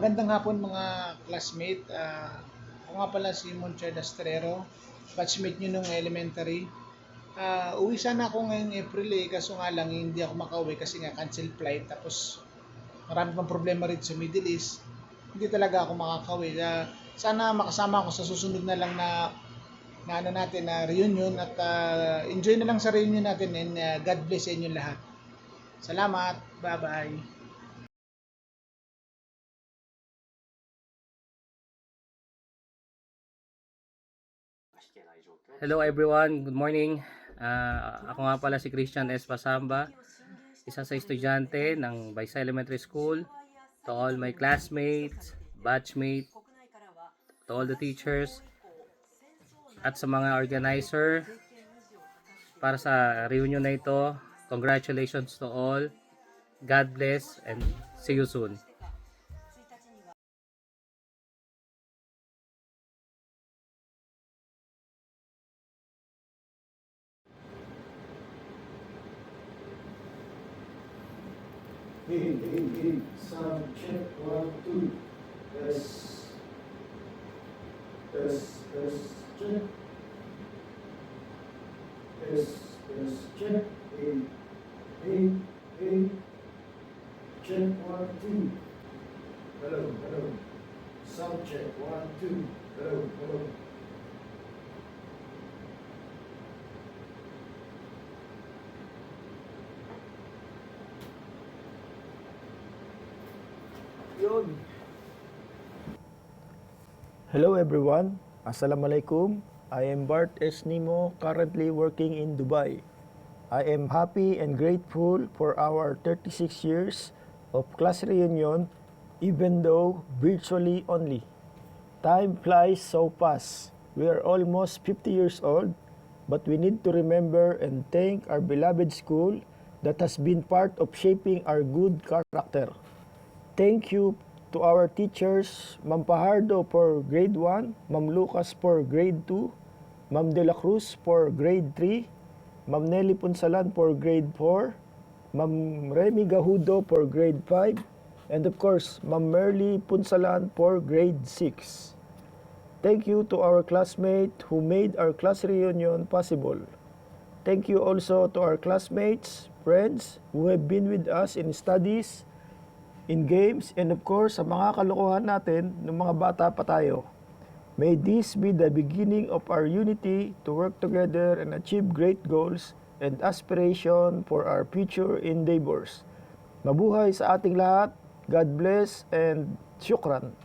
Magandang hapon mga classmate. Ako nga pala si Moncher Dastrero, batchmate nyo nung elementary. Uwi sana ako ngayong April kaso nga lang hindi ako makauwi kasi nga cancel flight. Tapos marami pang problema rin sa Middle East. Hindi talaga ako makakauwi. Sana makasama ako sa susunod na lang na ano natin na reunion at enjoy na lang sa reunion natin and God bless sa inyo lahat. Salamat. Bye-bye. Hello everyone, good morning. Ako nga pala si Christian S. Pasamba, isa sa estudyante ng Baisa Elementary School. To all my classmates, batchmates, to all the teachers, at sa mga organizer para sa reunion na ito, congratulations to all. God bless and see you soon. Hey, sound check, 1, 2, test, check, test, check, hey, check, 1, 2, hello, sound check, 1, 2, hello. Hello everyone, Assalamualaikum. I am Bart S. Nimo, currently working in Dubai. I am happy and grateful for our 36 years of class reunion, even though virtually only. Time flies so fast. We are almost 50 years old, but we need to remember and thank our beloved school that has been part of shaping our good character. Thank you to our teachers, Ma'am Pajardo for grade 1, Ma'am Lucas for grade 2, Ma'am De La Cruz for grade 3, Ma'am Nelly Punsalan for grade 4, Ma'am Remy Gahudo for grade 5, and of course, Ma'am Merly Punsalan for grade 6. Thank you to our classmates who made our class reunion possible. Thank you also to our classmates, friends who have been with us in studies, in games, and of course, sa mga kalokohan natin ng mga bata pa tayo. May this be the beginning of our unity to work together and achieve great goals and aspiration for our future endeavors. Mabuhay sa ating lahat. God bless and syukran.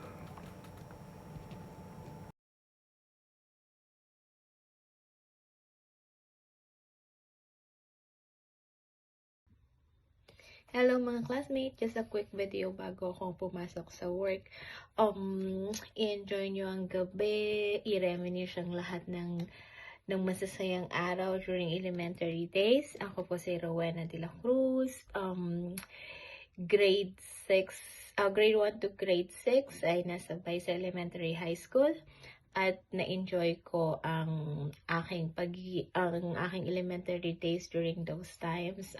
Hello mga classmates, just a quick video bago akong pumasok sa work. I-enjoy nyo ang gabi, i-reminisce ang lahat ng masasayang araw during elementary days. Ako po si Rowena de la Cruz, grade 1 to grade 6 ay nasa Baisa Elementary High School. At na-enjoy ko ang aking elementary days during those times.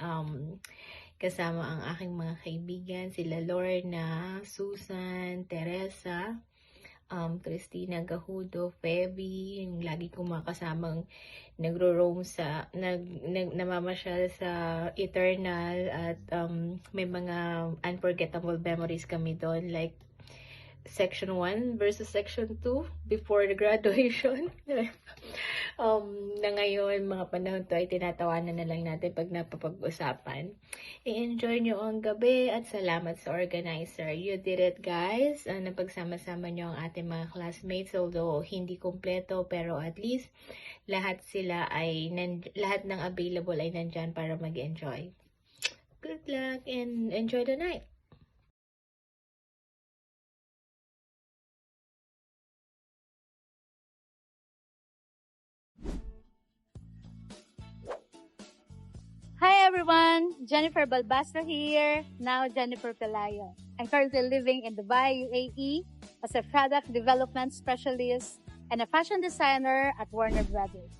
Kasama ang aking mga kaibigan, sila Lorna, Susan, Teresa, Christina Gahudo, Feby, yung lagi kong makasamang nagro-roam namamasyal sa Eternal at may mga unforgettable memories kami doon, like Section 1 versus Section 2 before the graduation. Na ngayon, mga panahon to ay tinatawanan na lang natin pag napapag-usapan. I-enjoy nyo ang gabi at salamat sa organizer. You did it, guys. Napagsama-sama nyo ang ating mga classmates, although hindi kompleto, pero at least lahat ng available ay nandyan para mag-enjoy. Good luck and enjoy the night. Hi everyone, Jennifer Balbastro here, now Jennifer Pelayo. I'm currently living in Dubai, UAE as a product development specialist and a fashion designer at Warner Brothers.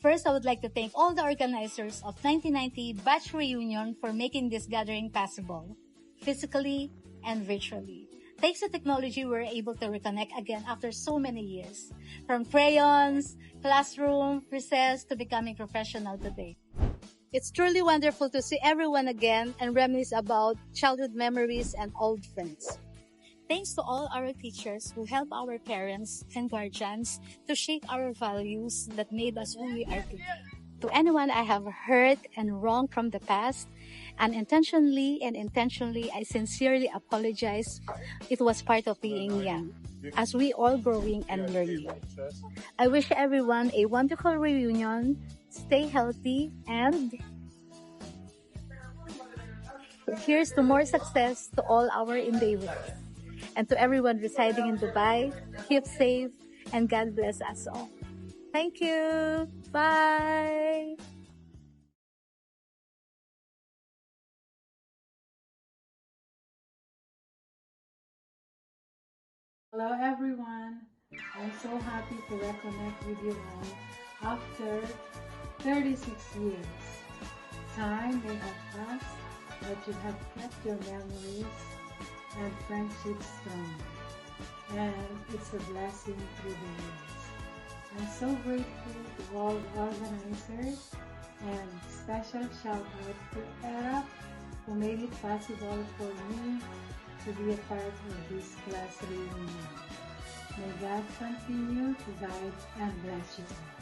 First, I would like to thank all the organizers of 1990 Batch Reunion for making this gathering possible, physically and virtually. Thanks to technology, we're able to reconnect again after so many years. From crayons, classroom, recess, to becoming professional today. It's truly wonderful to see everyone again and reminisce about childhood memories and old friends. Thanks to all our teachers who help our parents and guardians to shape our values that made us who we are today. To anyone I have hurt and wronged from the past, unintentionally and intentionally, I sincerely apologize. It was part of being young, as we all growing and learning. I wish everyone a wonderful reunion. Stay healthy, and here's to more success to all our endeavors. And to everyone residing in Dubai, keep safe and God bless us all. Thank you. Bye. Hello everyone. I'm so happy to reconnect with you all after 36 years. Time may have passed, but you have kept your memories and friendships strong. And it's a blessing through the years. I'm so grateful to all the organizers, and special shout out to ERA who made it possible for me to be a part of this class reunion. May God continue to guide and bless you all.